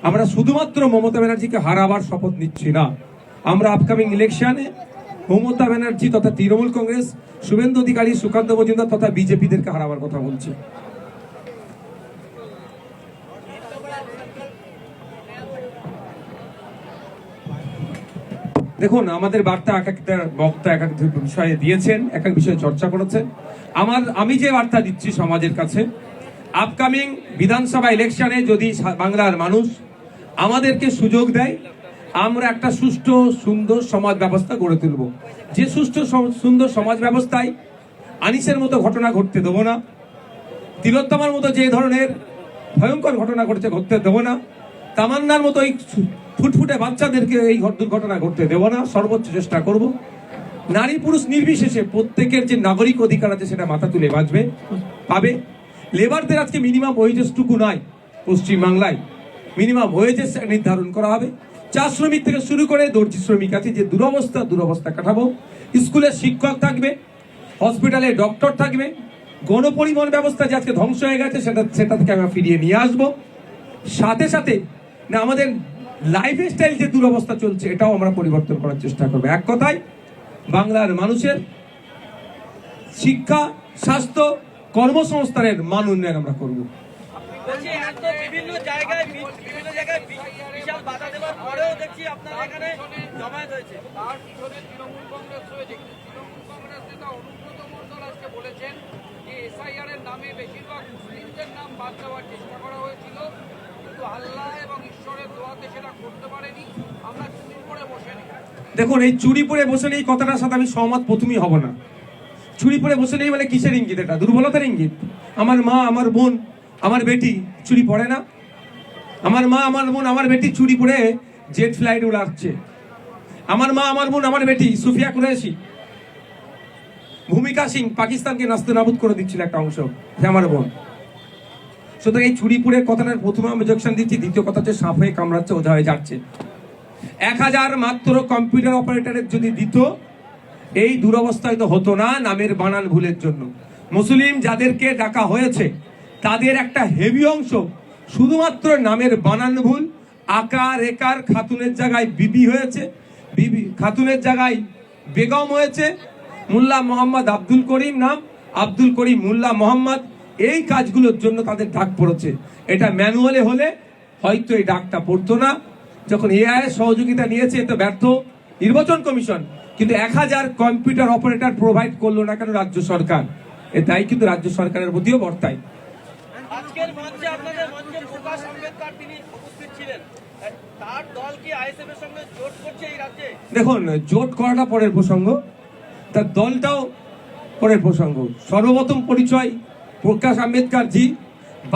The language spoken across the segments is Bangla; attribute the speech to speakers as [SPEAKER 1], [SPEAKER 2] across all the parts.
[SPEAKER 1] আমরা শুধুমাত্র মমতা ব্যানার্জিকে হারাবার শপথ নিচ্ছি না, আমরা আপকামিং ইলেকশনে মমতা ব্যানার্জি তথা তৃণমূল কংগ্রেস, শুভেন্দু অধিকারী, সুকান্ত মজুমদার তথা বিজেপিদেরকে হারাবার কথা বলছি। দেখুন, আমাদের বার্তা এক একটা বক্তা এক এক বিষয়ে দিয়েছেন, এক এক বিষয়ে চর্চা করেছেন। আমি যে বার্তা দিচ্ছি সমাজের কাছে, আপকামিং বিধানসভা ইলেকশনে যদি বাংলার মানুষ আমাদেরকে সুযোগ দেয়, আমরা একটা সুষ্ঠু সুন্দর সমাজ ব্যবস্থা গড়ে তুলব। যে সুষ্ঠু সুন্দর সমাজ ব্যবস্থায় আনিসের মতো ঘটনা ঘটতে দেবো না, তিলোত্তমার মতো যে ধরনের ভয়ঙ্কর ঘটনা ঘটতে দেবো না, তামান্নার মতো এই ফুটফুটে বাচ্চাদেরকে এই দুর্ঘটনা ঘটতে দেবো না, সর্বোচ্চ চেষ্টা করব। নারী পুরুষ নির্বিশেষে প্রত্যেকের যে নাগরিক অধিকার আছে সেটা মাথা তুলে পাবে। লেবারদের আজকে মিনিমাম ওয়েজেসটুকু নাই, পশ্চিমবাংলায় মিনিমাম ওয়েজেস নির্ধারণ করা হবে। চা শ্রমিক থেকে শুরু করে দর্জি শ্রমিক আছে, যে দুরবস্থা কাটাবো। স্কুলে শিক্ষক থাকবে, হসপিটালে ডক্টর থাকবে, গণপরিবহন ব্যবস্থা যে আজকে ধ্বংস হয়ে গেছে সেটা থেকে আমরা ফিরিয়ে নিয়ে আসবো। সাথে সাথে না আমাদের লাইফস্টাইল যে দুরবস্থা চলছে এটাও আমরা পরিবর্তন করার চেষ্টা করবো। এক কথায় বাংলার মানুষের শিক্ষা, স্বাস্থ্য, কর্মসংস্থানের মান উন্নয়ন আমরা করব।
[SPEAKER 2] বিভিন্ন জায়গায় বিশাল বাধা দেওয়ার পরেও দেখছি আপনারা এখানে জমায়েত হয়েছে।
[SPEAKER 3] তার পিছনে তৃণমূল কংগ্রেস রয়েছে। তৃণমূল কংগ্রেস নেতা অনুব্রত মণ্ডল আজকে বলেছেন যে এসআইআর এর নামে বেশিরভাগ মুসলিমদের নাম বাদ দেওয়ার চেষ্টা করা হয়েছিল, কিন্তু আল্লাহ এবং ঈশ্বরের দোয়াতে সেটা করতে পারেনি। আমরা চুরি পরে বসে নেই।
[SPEAKER 1] দেখুন, এই চুরি পরে বসে নেই কথাটার সাথে আমি সহমত প্রথমেই হব না। চুরি পরে বসে নেই মানে কিসের ইঙ্গিত? এটা দুর্বলতার ইঙ্গিত। আমার মা, আমার বোন, আমার বেটি চুরি পড়ে না? আমার মা, আমার বোন, আমার বেটি চুরি পরে জেট ফ্লাইট উড়াচ্ছে। আমার মা, আমার বোন, আমার বেটি সুফিয়া কুরেশি, ভূমিকা সিং পাকিস্তানকে নাস্তানাবুদ করে দিচ্ছিল একটা অংশ, আমার বোন। সুতরাং এই চুরি পরে কথাটার প্রথমে আমি অবজেকশন দিচ্ছি। দ্বিতীয় কথা হচ্ছে সাপ হয়ে কামড়াচ্ছে, ওঝা হয়ে যাচ্ছে। 1000 মাত্র কম্পিউটার অপারেটরের যদি দিত, এই দুরবস্থায় তো হতো না নামের বানান ভুলের জন্য। মুসলিম যাদেরকে ডাকা হয়েছে তাদের একটা হেভি অংশ শুধুমাত্র নামের বানান ভুল, আকার একার, খাতুনের জায়গায় বিবি হয়েছে, বিবি খাতুনের জায়গায় বেগম হয়েছে, মোল্লা মোহাম্মদ আব্দুল করিম নাম, আব্দুল করিম মোল্লা মোহাম্মদ। এই কাজগুলোর জন্য তাদের ডাক পড়েছে। এটা ম্যানুয়ালে হলে হয়তো এই ডাকটা পড়তো না। যখন এআই সহযোগিতা নিয়েছে তো ব্যর্থ নির্বাচন কমিশন, কিন্তু 1000 কম্পিউটার অপারেটর প্রোভাইড করলো না কেন রাজ্য সরকার? এর দায় কিন্তু রাজ্য সরকারের প্রতিও বর্তায়।
[SPEAKER 2] আজকের মঞ্চে আপনাদের মঞ্চে প্রকাশ আম্বেদকর তিনি উপস্থিত ছিলেন, তার দল কি আইএসএফ এর সঙ্গে জোট করছে এই রাজ্যে?
[SPEAKER 1] দেখুন, জোট করাটা পরের প্রসঙ্গ, তার দলটাও পরের প্রসঙ্গ। সর্বপ্রথম পরিচয়, প্রকাশ আম্বেদকর জি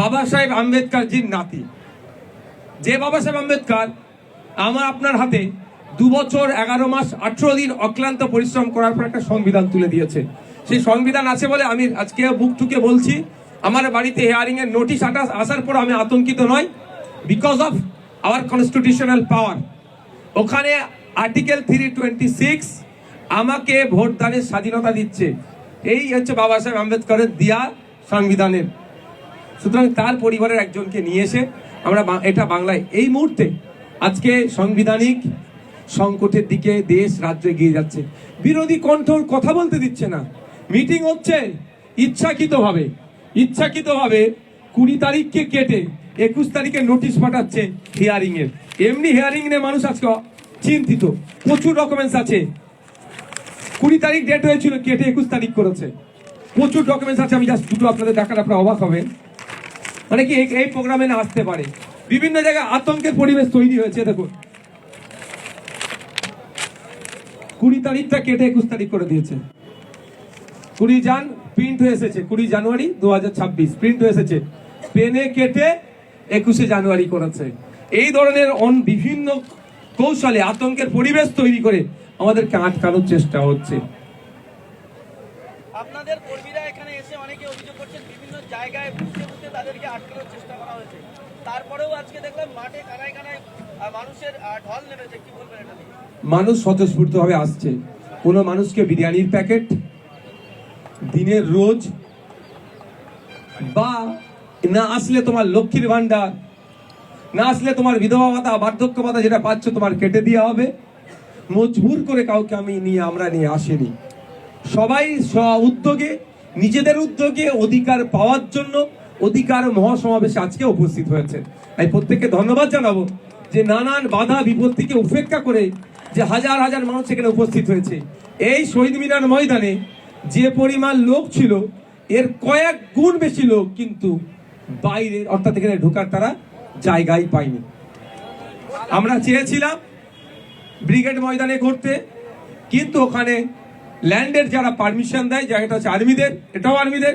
[SPEAKER 1] বাবা সাহেব আম্বেদকর জির নাতি। যে বাবা সাহেব আম্বেদকর আমার আপনার হাতে 2 বছর 11 মাস 18 দিন অক্লান্ত পরিশ্রম করার পর একটা সংবিধান তুলে দিয়েছে। সেই সংবিধান আছে বলে আমি আজকে বুক ঠুকে বলছি, আমার বাড়িতে হিয়ারিং এর নোটিশ আসার পর আমি আতঙ্কিত নয়, বিকজ অফ আওয়ার কনস্টিটিউশনাল পাওয়ার। ওখানে আর্টিকেল 326 আমাকে ভোট দানের স্বাধীনতা দিচ্ছে। এই হচ্ছে বাবা সাহেব আম্বেদকরের দেয়া সংবিধানের। সুতরাং তার পরিবারের একজনকে নিয়ে এসে আমরা এটা বাংলায় এই মুহূর্তে আজকে সাংবিধানিক সংকটের দিকে দেশ রাজ্য এগিয়ে যাচ্ছে। বিরোধী কণ্ঠ কথা বলতে দিচ্ছে না। মিটিং হচ্ছে ইচ্ছাকৃতভাবে 20 তারিখকে কেটে 21 তারিখে নোটিশ পাঠাচ্ছে হিয়ারিং এর। এমনি হিয়ারিং এর মানুষ আজকে চিন্তিত, প্রচুর ডকুমেন্টস আছে। 20 তারিখ ডেট হয়েছিল, কেটে 21 তারিখ করেছে। প্রচুর ডকুমেন্টস আছে, আমি জাস্ট দুটো আপনাদের দেখার আপনারা অবাক হবেন। মানে কি এই প্রোগ্রামে না আসতে পারে। বিভিন্ন জায়গায় আতঙ্কের পরিবেশ তৈরি হয়েছে। দেখুন, 20 তারিখটা কেটে 21 তারিখ করে দিয়েছে। 20 প্রিন্ট হয়ে এসেছে, 20 জানুয়ারি 2026 প্রিন্ট হয়ে এসেছে, পেনে কেটে 21 জানুয়ারি করেছে। এই ধরনের বিভিন্ন কৌশলে আতঙ্কের পরিবেশ তৈরি করে আমাদেরকে আটকানোর চেষ্টা হচ্ছে।
[SPEAKER 2] আপনাদের কর্মীরা এখানে এসে অনেকে অভিযোগ করছেন বিভিন্ন জায়গায় বুঝতে তাদেরকে আটকানোর চেষ্টা করা হয়েছে। তারপরেও আজকে দেখলাম মাঠে কানায় কানায় মানুষের ঢল নেমেছে, কি বলবেন এটা নিয়ে?
[SPEAKER 1] মানুষ স্বতঃস্ফূর্তভাবে আসছে। কোনো মানুষকে বিরিয়ানির প্যাকেট দিনের রোজ, বা না আসলে তোমার লক্ষ্মীর ভান্ডার, না আসলে তোমার বিধবা ভাতা বার্ধক্য ভাতা যেটা পাচ্ছ তোমার কেটে দেওয়া হবে। মজবুর করে কাউকে আমরা নিয়ে আসিনি। সবাই স্ব উদ্যোগে, নিজেদের উদ্যোগে অধিকার পাওয়ার জন্য অধিকার মহাসমাবেশে আজকে উপস্থিত হয়েছে। তাই প্রত্যেককে ধন্যবাদ জানাবো যে নানান বাধা বিপত্তিকে উপেক্ষা করে যে হাজার হাজার মানুষ এখানে উপস্থিত হয়েছে। এই শহীদ মিনার ময়দানে যে পরিমাণ লোক ছিল এর কয়েক গুণ বেশি লোক কিন্তু বাইরে অর্থাৎ এখানে ঢোকার তারা জায়গায় পায়নি। আমরা চেয়েছিলাম ব্রিগেড ময়দানে করতে, কিন্তু ওখানে ল্যান্ডের যারা পারমিশন দেয়, জায়গাটা হচ্ছে আর্মিদের, এটাও আর্মিদের,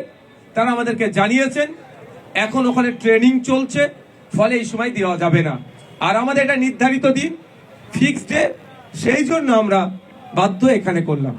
[SPEAKER 1] তারা আমাদেরকে জানিয়েছেন এখন ওখানে ট্রেনিং চলছে, ফলে এই সময় দেওয়া যাবে না। আর আমাদের এটা নির্ধারিত দিন, ফিক্সড ডে, সেই জন্য আমরা বাধ্য এখানে করলাম।